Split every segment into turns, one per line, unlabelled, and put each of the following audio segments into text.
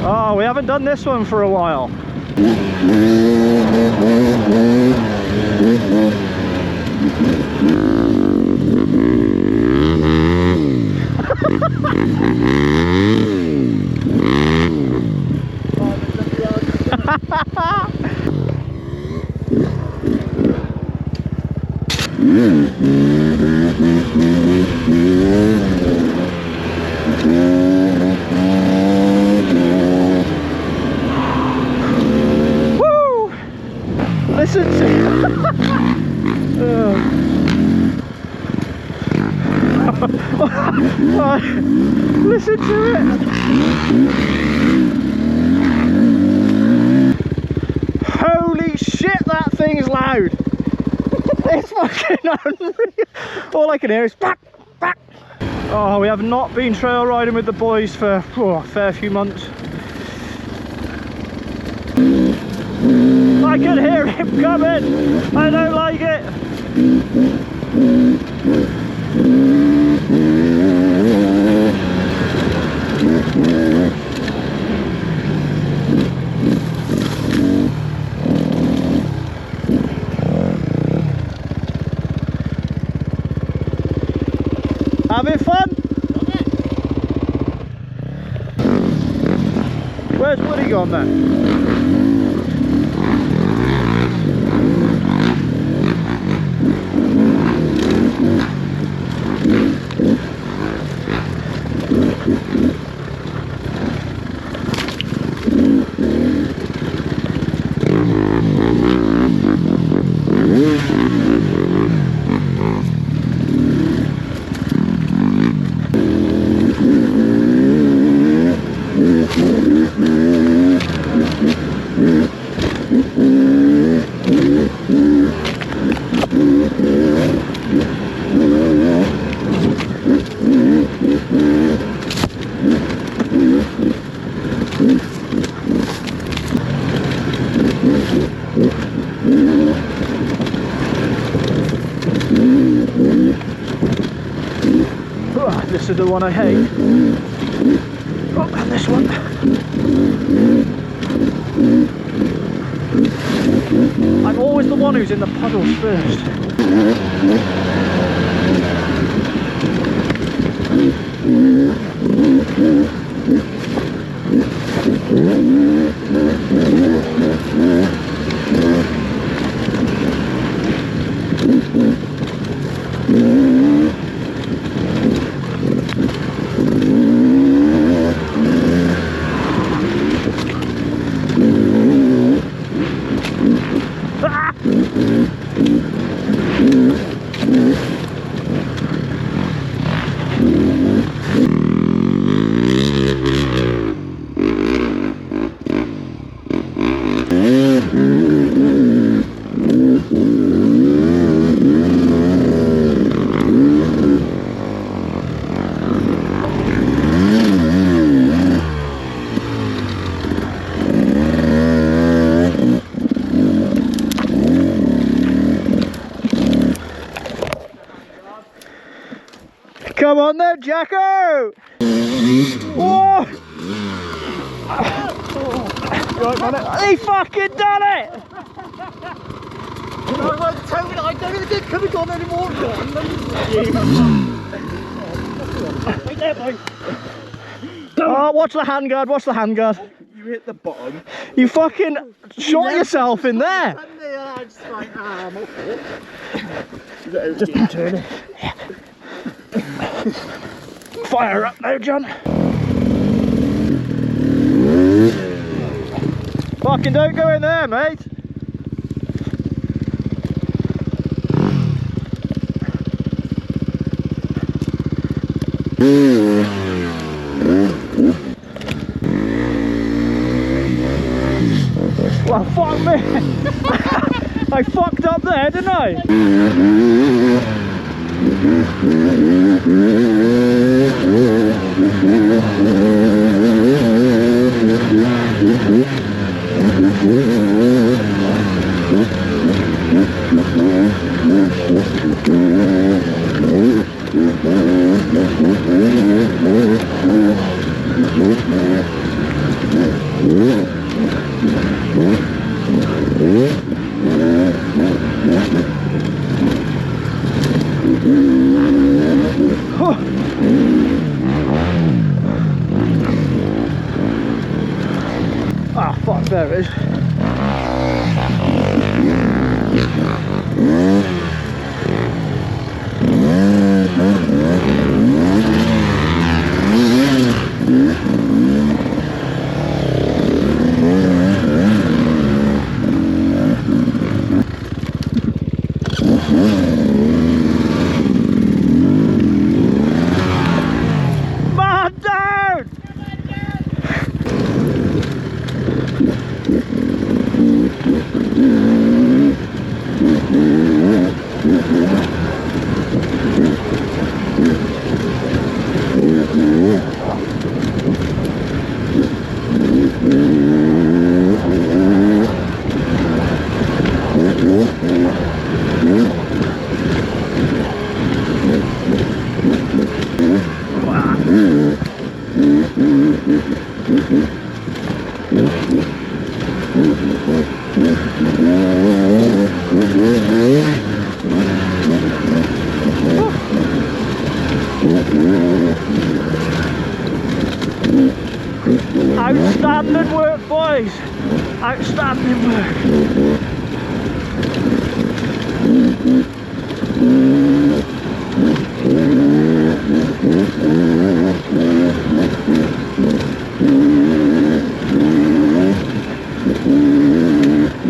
Oh, we haven't done this one for a while. Woo! Listen to listen to it. Holy shit, that thing's loud. It's fucking unreal. All I can hear is back, back. Oh, we have not been trail riding with the boys for a fair few months. I can hear him coming. I don't like it. Having fun? Where's Woody gone then? Oh, this is the one I hate. Oh, and this one. I'm always the one who's in the puddles first. Come on then, Jacko! Whoa! He fucking done it!
I don't even think coming on anymore. Wait there, boy.
Oh, watch the handguard, watch the handguard.
You hit the bottom.
You fucking shot yourself in there. Just turn it. Yeah. Fire up now, John. Fucking don't go in there, mate. Well, fuck me. I fucked up there, didn't I? Ah, fuck, there it is. Man down! Outstanding work, boys! Outstanding work!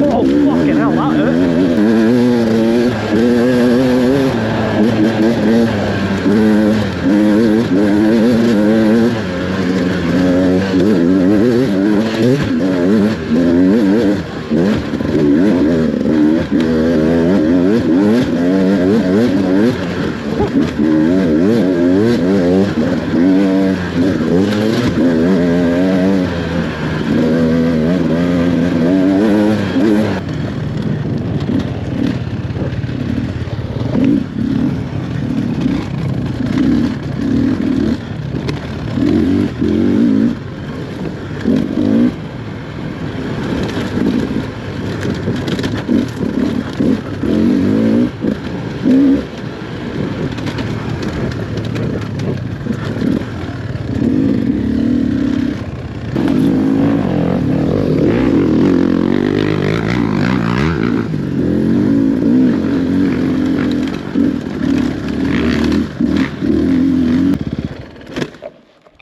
Oh, fucking hell, that hurt!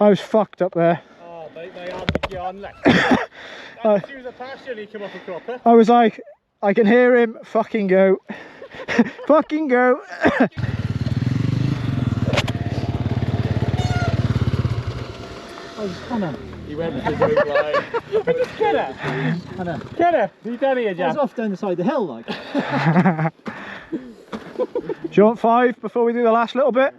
I was fucked up there.
Oh, mate, they had the yarn left. As soon as I passed you, he come off a cropper.
I was like, I can hear him fucking go. Fucking go.
Oh, Hannah. He went for the road line. Get her! Hannah. Get her! You done here, Jack? I was off down the side of the hill, like.
Do you want 5 before we do the last little bit?